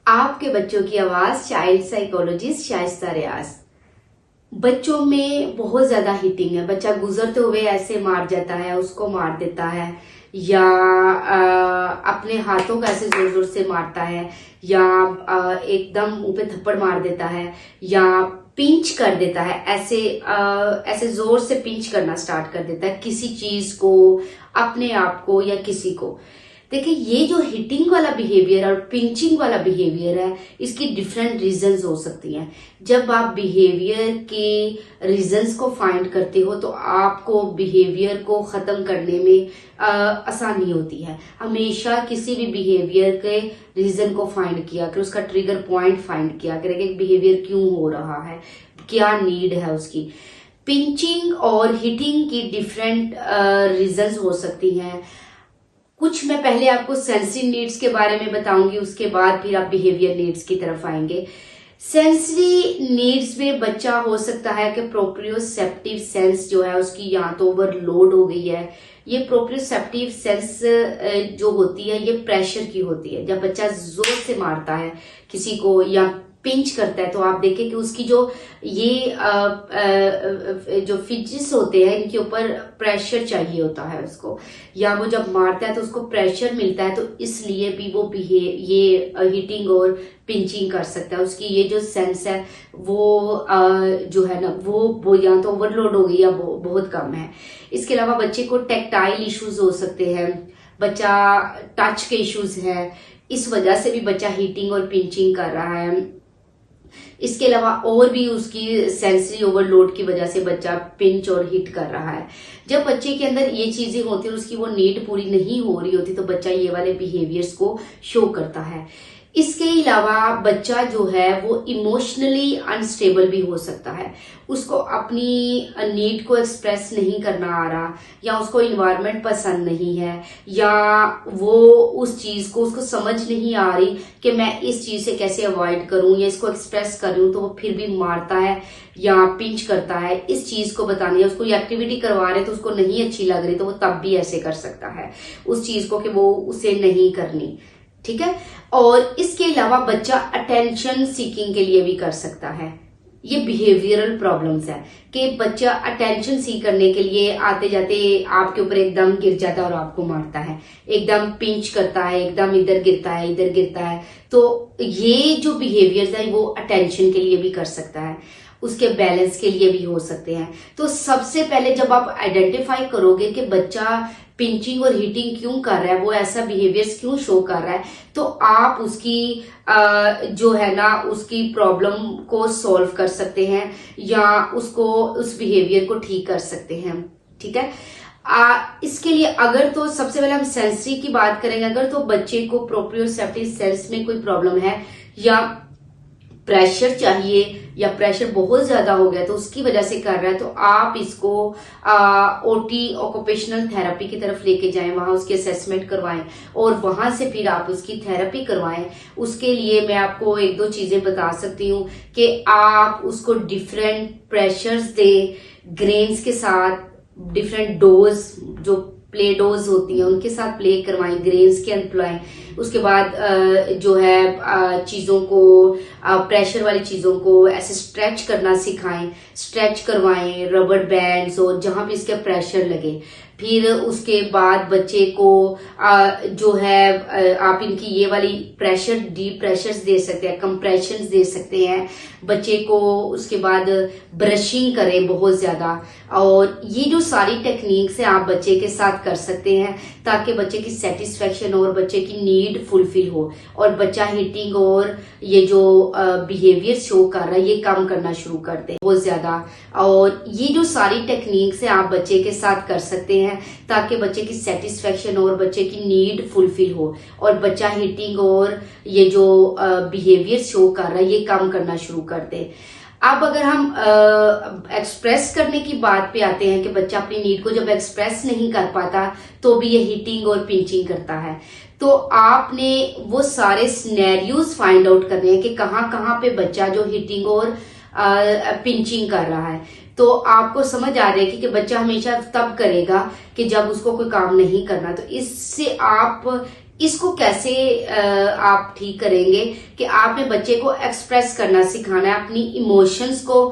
आपके बच्चों की आवाज, चाइल्ड साइकोलॉजिस्ट शाइस्ता रियाज। बच्चों में बहुत ज्यादा हिटिंग है। बच्चा गुजरते हुए ऐसे मार जाता है, उसको मार देता है, या अपने हाथों को ऐसे जोर जोर से मारता है, या एकदम मुंह पे थप्पड़ मार देता है, या पिंच कर देता है। ऐसे जोर से पिंच करना स्टार्ट कर देता है किसी चीज को, अपने आप को या किसी को। देखिए, ये जो हिटिंग वाला बिहेवियर और पिंचिंग वाला बिहेवियर है, इसकी डिफरेंट रीजंस हो सकती हैं। जब आप बिहेवियर के रीजंस को फाइंड करते हो तो आपको बिहेवियर को खत्म करने में आसानी होती है। हमेशा किसी भी बिहेवियर के रीजन को फाइंड किया करें, उसका ट्रिगर पॉइंट फाइंड किया करें कि बिहेवियर क्यों हो रहा है, क्या नीड है उसकी। पिंचिंग और हिटिंग की डिफरेंट रीजंस हो सकती हैं। कुछ मैं पहले आपको सेंसरी नीड्स के बारे में बताऊंगी, उसके बाद फिर आप बिहेवियर नीड्स की तरफ आएंगे। सेंसरी नीड्स में बच्चा हो सकता है कि प्रोप्रियोसेप्टिव सेंस जो है उसकी या तो ओवरलोड हो गई है। ये प्रोप्रियोसेप्टिव सेंस जो होती है ये प्रेशर की होती है। जब बच्चा जोर से मारता है किसी को या पिंच करता है तो आप देखें कि उसकी जो ये जो फिजिस होते हैं इनके ऊपर प्रेशर चाहिए होता है उसको, या वो जब मारता है तो उसको प्रेशर मिलता है, तो इसलिए भी वो ये हिटिंग और पिंचिंग कर सकता है। उसकी ये जो सेंस है वो जो है ना वो या तो ओवरलोड हो गई या बहुत कम है। इसके अलावा बच्चे को टेक्टाइल इश्यूज हो सकते हैं, बच्चा टच के इश्यूज है, इस वजह से भी बच्चा हीटिंग और पिंचिंग कर रहा है। इसके अलावा और भी उसकी सेंसरी ओवरलोड की वजह से बच्चा पिंच और हिट कर रहा है। जब बच्चे के अंदर ये चीजें होती है और उसकी वो नीड पूरी नहीं हो रही होती तो बच्चा ये वाले बिहेवियर्स को शो करता है। इसके अलावा बच्चा जो है वो इमोशनली अनस्टेबल भी हो सकता है। उसको अपनी नीड को एक्सप्रेस नहीं करना आ रहा, या उसको इन्वायरमेंट पसंद नहीं है, या वो उस चीज को उसको समझ नहीं आ रही कि मैं इस चीज से कैसे अवॉइड करूं या इसको एक्सप्रेस करूं, तो वो फिर भी मारता है या पिंच करता है। इस चीज को बतानी है उसको, ये एक्टिविटी करवा रहे तो उसको नहीं अच्छी लग रही तो वो तब भी ऐसे कर सकता है उस चीज को कि वो उसे नहीं करनी। ठीक है। और इसके अलावा बच्चा अटेंशन सीकिंग के लिए भी कर सकता है। ये बिहेवियरल प्रॉब्लम्स है कि बच्चा अटेंशन सीक करने के लिए आते जाते आपके ऊपर एकदम गिर जाता है और आपको मारता है, एकदम पिंच करता है, एकदम इधर गिरता है इधर गिरता है। तो ये जो बिहेवियर्स है वो अटेंशन के लिए भी कर सकता है, उसके बैलेंस के लिए भी हो सकते हैं। तो सबसे पहले जब आप आइडेंटिफाई करोगे कि बच्चा पिंचिंग और हिटिंग क्यों कर रहा है, वो ऐसा बिहेवियर्स क्यों शो कर रहा है, तो आप उसकी जो है ना उसकी प्रॉब्लम को सॉल्व कर सकते हैं या उसको उस बिहेवियर को ठीक कर सकते हैं। ठीक है। इसके लिए अगर तो सबसे पहले हम सेंसरी की बात करेंगे। अगर तो बच्चे को प्रोप्रियोसेप्टिव सेंस में कोई प्रॉब्लम है या प्रेशर चाहिए या प्रेशर बहुत ज्यादा हो गया तो उसकी वजह से कर रहा है, तो आप इसको ओटी ऑक्यूपेशनल थेरेपी की तरफ लेके जाएं, वहां उसकी असेसमेंट करवाएं और वहां से फिर आप उसकी थेरेपी करवाएं। उसके लिए मैं आपको एक दो चीजें बता सकती हूँ कि आप उसको डिफरेंट प्रेशर्स दें, ग्रेन्स के साथ डिफरेंट डोज जो प्ले डोज होती है उनके साथ प्ले करवाएं, ग्रेन्स के एम्प्लॉय। उसके बाद जो है चीजों को प्रेशर वाली चीजों को ऐसे स्ट्रेच करना सिखाएं, स्ट्रेच करवाएं रबर बैंड्स और जहां भी इसका प्रेशर लगे। फिर उसके बाद बच्चे को जो है आप इनकी ये वाली प्रेशर डीप प्रेशर्स दे सकते हैं, कंप्रेशंस दे सकते हैं बच्चे को। उसके बाद ब्रशिंग करें बहुत ज्यादा। और ये जो सारी टेक्निक्स है आप बच्चे के साथ कर सकते हैं ताकि बच्चे की सेटिस्फेक्शन और बच्चे की नीड फुलफिल हो और बच्चा हिटिंग और ये जो बिहेवियर शो कर रहा है ये कम करना शुरू कर दे बहुत ज्यादा। और ये जो सारी टेक्निक्स है आप बच्चे के साथ कर सकते हैं ताकि बच्चे की सेटिस्फेक्शन और बच्चे की नीड फुलफिल हो और बच्चा हिटिंग और ये जो बिहेवियर शो कर रहा है ये कम करना शुरू कर दे। अब अगर हम एक्सप्रेस करने की बात पे आते हैं कि बच्चा अपनी नीड को जब एक्सप्रेस नहीं कर पाता तो भी ये हिटिंग और पिंचिंग करता है, तो आपने वो सारे सिनेरियोज फाइंड आउट करने हैं कि कहाँ कहाँ पे बच्चा जो हिटिंग और पिंचिंग कर रहा है। तो आपको समझ आ जाएगी कि बच्चा हमेशा तब करेगा कि जब उसको कोई काम नहीं करना। तो इससे आप इसको कैसे आप ठीक करेंगे कि आपने बच्चे को एक्सप्रेस करना सिखाना है, अपनी इमोशंस को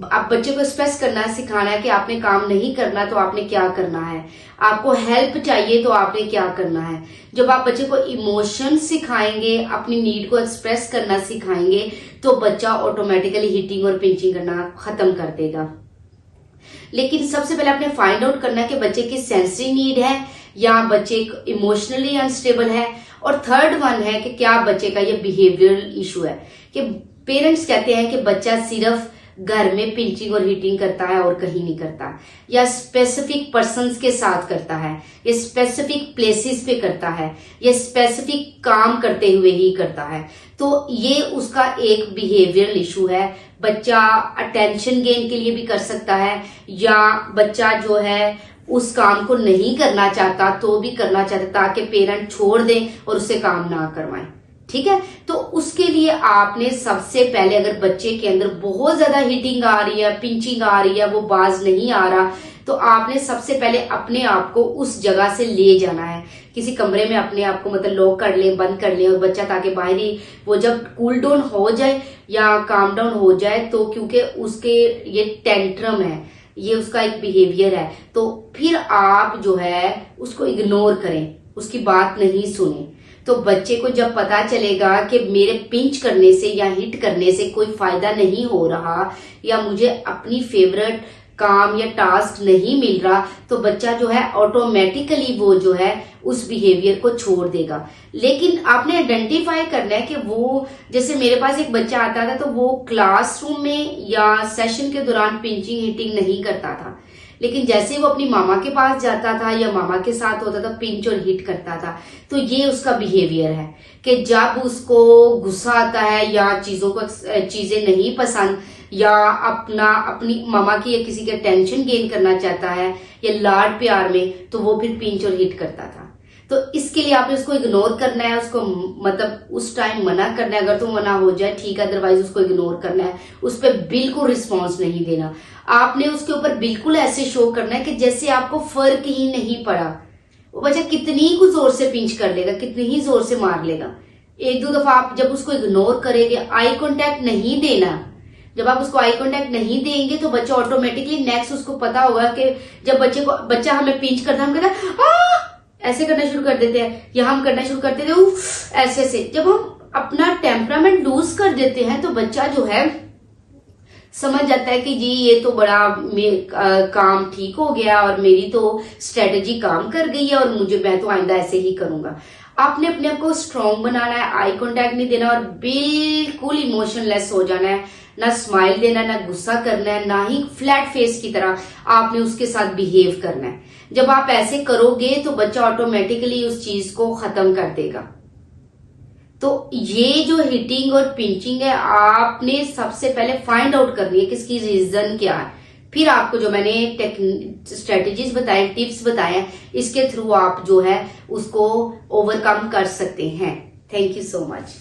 आप बच्चे को एक्सप्रेस करना सिखाना है कि आपने काम नहीं करना तो आपने क्या करना है, आपको हेल्प चाहिए तो आपने क्या करना है। जब आप बच्चे को इमोशन सिखाएंगे, अपनी नीड को एक्सप्रेस करना सिखाएंगे, तो बच्चा ऑटोमेटिकली हिटिंग और पिंचिंग करना खत्म कर देगा। लेकिन सबसे पहले आपने फाइंड आउट करना है कि बच्चे की सेंसरी नीड है या बच्चे इमोशनली अनस्टेबल है, और थर्ड वन है कि क्या बच्चे का ये बिहेवियरल इशू है कि पेरेंट्स कहते हैं कि बच्चा सिर्फ घर में पिंचिंग और हीटिंग करता है और कहीं नहीं करता, या स्पेसिफिक पर्सन्स के साथ करता है, या स्पेसिफिक प्लेसेस पे करता है, या स्पेसिफिक काम करते हुए ही करता है। तो ये उसका एक बिहेवियरल इशू है। बच्चा अटेंशन गेन के लिए भी कर सकता है, या बच्चा जो है उस काम को नहीं करना चाहता तो भी करना चाहता ताकि पेरेंट छोड़ दें और उससे काम ना करवाएं। ठीक है, तो उसके लिए आपने सबसे पहले, अगर बच्चे के अंदर बहुत ज्यादा हीटिंग आ रही है, पिंचिंग आ रही है, वो बाज नहीं आ रहा, तो आपने सबसे पहले अपने आप को उस जगह से ले जाना है। किसी कमरे में अपने आप को मतलब लॉक कर ले, बंद कर ले, और बच्चा ताकि बाहर ही वो जब कूल डाउन हो जाए या काम डाउन हो जाए, तो क्योंकि उसके ये टेंट्रम है, ये उसका एक बिहेवियर है, तो फिर आप जो है उसको इग्नोर करें, उसकी बात नहीं सुने। तो बच्चे को जब पता चलेगा कि मेरे पिंच करने से या हिट करने से कोई फायदा नहीं हो रहा, या मुझे अपनी फेवरेट काम या टास्क नहीं मिल रहा, तो बच्चा जो है ऑटोमेटिकली वो जो है उस बिहेवियर को छोड़ देगा। लेकिन आपने आइडेंटिफाई करना है कि वो, जैसे मेरे पास एक बच्चा आता था तो वो क्लासरूम में या सेशन के दौरान पिंचिंग हिटिंग नहीं करता था, लेकिन जैसे वो अपनी मामा के पास जाता था या मामा के साथ होता था, पिंच और हिट करता था। तो ये उसका बिहेवियर है कि जब उसको गुस्सा आता है या चीजें नहीं पसंद, या अपनी मामा की या किसी के टेंशन गेन करना चाहता है या लाड प्यार में, तो वो फिर पिंच और हिट करता था। तो इसके लिए आपने उसको इग्नोर करना है, उसको मतलब उस टाइम मना करना है। अगर तो मना हो जाए ठीक है, अदरवाइज उसको इग्नोर करना है, उस पर बिल्कुल रिस्पॉन्स नहीं देना। आपने उसके ऊपर बिल्कुल ऐसे शो करना है कि जैसे आपको फर्क ही नहीं पड़ा। वो बच्चा कितनी ही जोर से पिंच कर लेगा, कितनी ही जोर से मार लेगा, एक दो दफा आप जब उसको इग्नोर करेंगे, आई कांटेक्ट नहीं देना, जब आप उसको आई कांटेक्ट नहीं देंगे तो बच्चा ऑटोमेटिकली नेक्स्ट उसको पता होगा कि जब बच्चा हमें पिंच करता है, हम कहते हैं ऐसे करना शुरू कर देते हैं, या हम करना शुरू कर देते हैं ऐसे से। जब हम अपना टेम्परामेंट लूज कर देते हैं तो बच्चा जो है समझ जाता है कि जी ये तो बड़ा काम ठीक हो गया और मेरी तो स्ट्रेटेजी काम कर गई है, और मैं तो आइंदा ऐसे ही करूंगा। आपने अपने आप को स्ट्रांग बनाना है, आई कांटेक्ट नहीं देना और बिल्कुल इमोशनलेस हो जाना है, ना स्माइल देना, ना गुस्सा करना है, ना ही फ्लैट फेस की तरह आपने उसके साथ बिहेव करना है। जब आप ऐसे करोगे तो बच्चा ऑटोमेटिकली उस चीज को खत्म कर देगा। तो ये जो हिटिंग और पिंचिंग है, आपने सबसे पहले फाइंड आउट करनी है कि इसकी रीजन क्या है, फिर आपको जो मैंने स्ट्रेटेजीज बताए, टिप्स बताए, इसके थ्रू आप जो है उसको ओवरकम कर सकते हैं। Thank you so much.